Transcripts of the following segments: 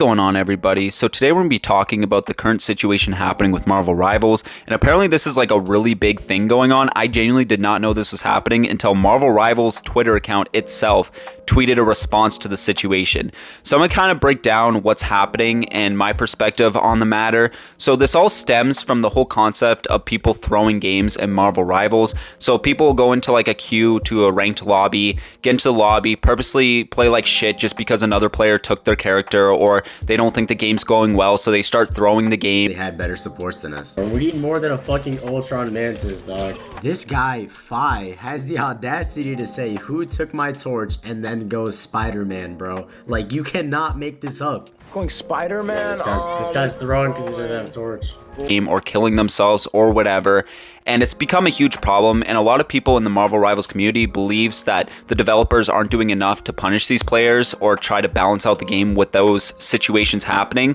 Going on, everybody? So today we're going to be talking about the current situation happening with Marvel Rivals, and apparently this is like a really big thing going on. I genuinely did not know this was happening until Marvel Rivals Twitter account itself tweeted a response to the situation. So I'm going to kind of break down what's happening and my perspective on the matter. So this all stems from the whole concept of people throwing games in Marvel Rivals. So people will go into like a queue to a ranked lobby, get into the lobby, purposely play like shit just because another player took their character, or they don't think the game's going well, so they start throwing the game. They had better supports than us. We need more than a fucking Ultron Mantis, dog. This guy, Fi, has the audacity to say, "Who took my torch?" and then goes Spider-Man, bro. Like, you cannot make this up. Going Spider-Man? Yeah, this guy's throwing because he doesn't have a torch. Game or killing themselves or whatever, and it's become a huge problem, and a lot of people in the Marvel Rivals community believes that the developers aren't doing enough to punish these players or try to balance out the game with those situations happening.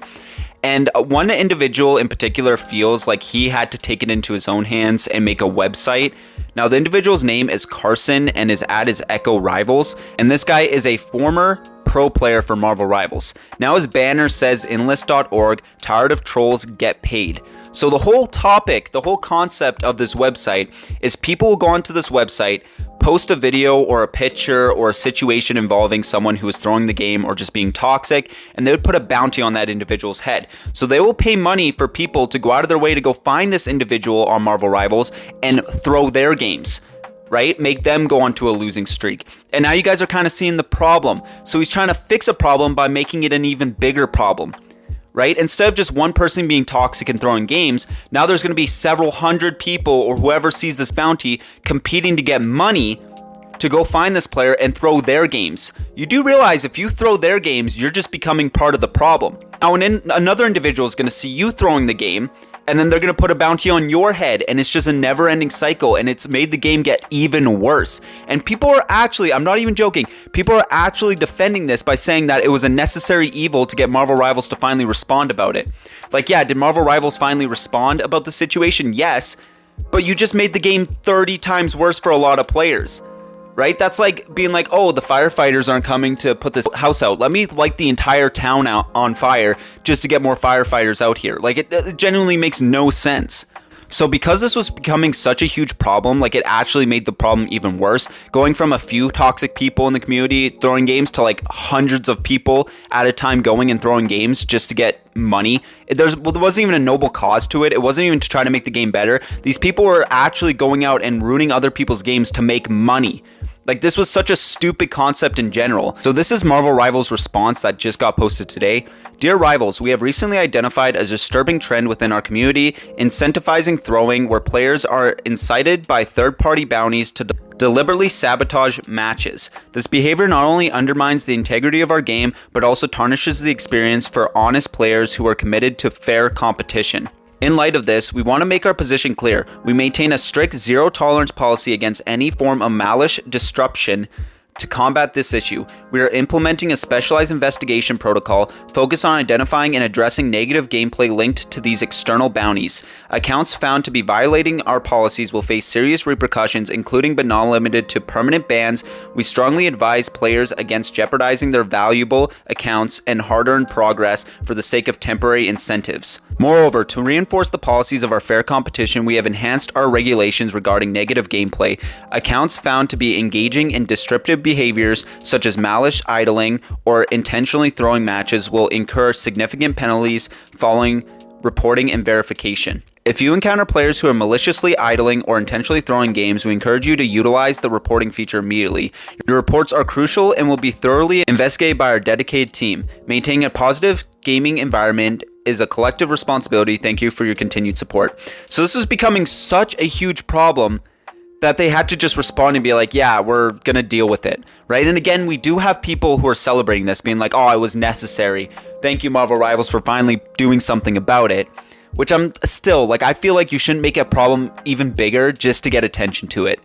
And one individual in particular feels like he had to take it into his own hands and make a website. Now, the individual's name is Carson and his ad is Echo Rivals, and this guy is a former pro player for Marvel Rivals. Now his banner says enlist.org, tired of trolls, get paid. So the whole topic, the whole concept of this website is people will go onto this website, post a video or a picture or a situation involving someone who is throwing the game or just being toxic, and they would put a bounty on that individual's head. So they will pay money for people to go out of their way to go find this individual on Marvel Rivals and throw their games, right? Make them go onto a losing streak. And now you guys are kind of seeing the problem. So he's trying to fix a problem by making it an even bigger problem, right? Instead of just one person being toxic and throwing games, now there's going to be several hundred people or whoever sees this bounty competing to get money to go find this player and throw their games. You do realize if you throw their games, you're just becoming part of the problem. Now, another individual is going to see you throwing the game, and then they're going to put a bounty on your head, and it's just a never-ending cycle, and it's made the game get even worse. And people are actually, I'm not even joking, people are actually defending this by saying that it was a necessary evil to get Marvel Rivals to finally respond about it. Like, yeah, did Marvel Rivals finally respond about the situation? Yes, but you just made the game 30 times worse for a lot of players. Right? That's like being like, oh, the firefighters aren't coming to put this house out. Let me light the entire town out on fire just to get more firefighters out here. Like, it genuinely makes no sense. So because this was becoming such a huge problem, like, it actually made the problem even worse. Going from a few toxic people in the community throwing games to like hundreds of people at a time going and throwing games just to get money. There wasn't even a noble cause to it. It wasn't even to try to make the game better. These people were actually going out and ruining other people's games to make money. Like, this was such a stupid concept in general. So this is Marvel Rivals' response that just got posted today. Dear Rivals, we have recently identified a disturbing trend within our community, incentivizing throwing where players are incited by third-party bounties to deliberately sabotage matches. This behavior not only undermines the integrity of our game, but also tarnishes the experience for honest players who are committed to fair competition. In light of this, we want to make our position clear. We maintain a strict zero-tolerance policy against any form of malicious disruption. To combat this issue, we are implementing a specialized investigation protocol focused on identifying and addressing negative gameplay linked to these external bounties. Accounts found to be violating our policies will face serious repercussions, including but not limited to permanent bans. We strongly advise players against jeopardizing their valuable accounts and hard-earned progress for the sake of temporary incentives. Moreover, to reinforce the policies of our fair competition, we have enhanced our regulations regarding negative gameplay. Accounts found to be engaging in disruptive behaviors such as malicious idling or intentionally throwing matches will incur significant penalties following reporting and verification. If you encounter players who are maliciously idling or intentionally throwing games, we encourage you to utilize the reporting feature immediately. Your reports are crucial and will be thoroughly investigated by our dedicated team. Maintaining a positive gaming environment is a collective responsibility. Thank you for your continued support. So this is becoming such a huge problem that they had to just respond and be like, yeah, we're going to deal with it, right? And again, we do have people who are celebrating this, being like, oh, it was necessary. Thank you, Marvel Rivals, for finally doing something about it. Which I'm still, like, I feel like you shouldn't make a problem even bigger just to get attention to it,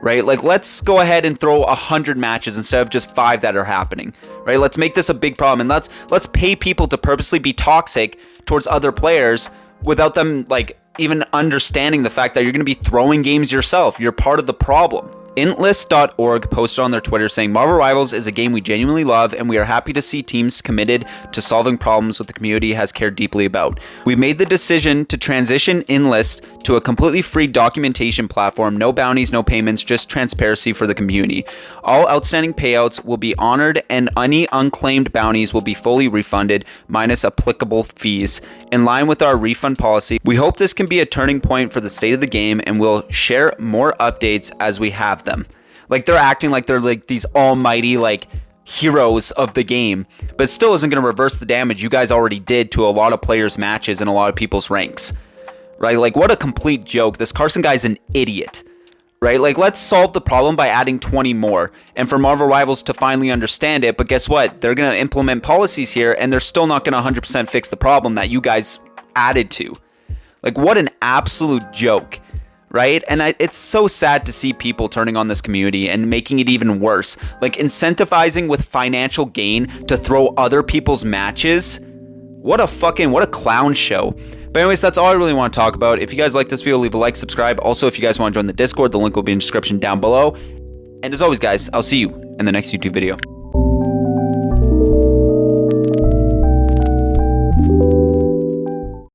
right? Like, let's go ahead and throw 100 matches instead of just 5 that are happening, right? Let's make this a big problem, and let's pay people to purposely be toxic towards other players without them, like, even understanding the fact that you're going to be throwing games yourself. You're part of the problem. Intlist.org posted on their Twitter saying, Marvel Rivals is a game we genuinely love, and we are happy to see teams committed to solving problems that the community has cared deeply about. We made the decision to transition Inlist to a completely free documentation platform, no bounties, no payments, just transparency for the community. All outstanding payouts will be honored, and any unclaimed bounties will be fully refunded, minus applicable fees. In line with our refund policy, we hope this can be a turning point for the state of the game, and we'll share more updates as we have them. Like, they're acting like they're like these almighty like heroes of the game, but still isn't going to reverse the damage you guys already did to a lot of players' matches and a lot of people's ranks, right? Like, what a complete joke. This Carson guy's an idiot, right? Like, let's solve the problem by adding 20 more and for Marvel Rivals to finally understand it. But guess what? They're going to implement policies here, and they're still not going to 100% fix the problem that you guys added to. Like, what an absolute joke. Right? And it's so sad to see people turning on this community and making it even worse. Like, incentivizing with financial gain to throw other people's matches. What a clown show. But anyways, that's all I really want to talk about. If you guys like this video, leave a like, subscribe. Also, if you guys want to join the Discord, the link will be in the description down below. And as always, guys, I'll see you in the next YouTube video.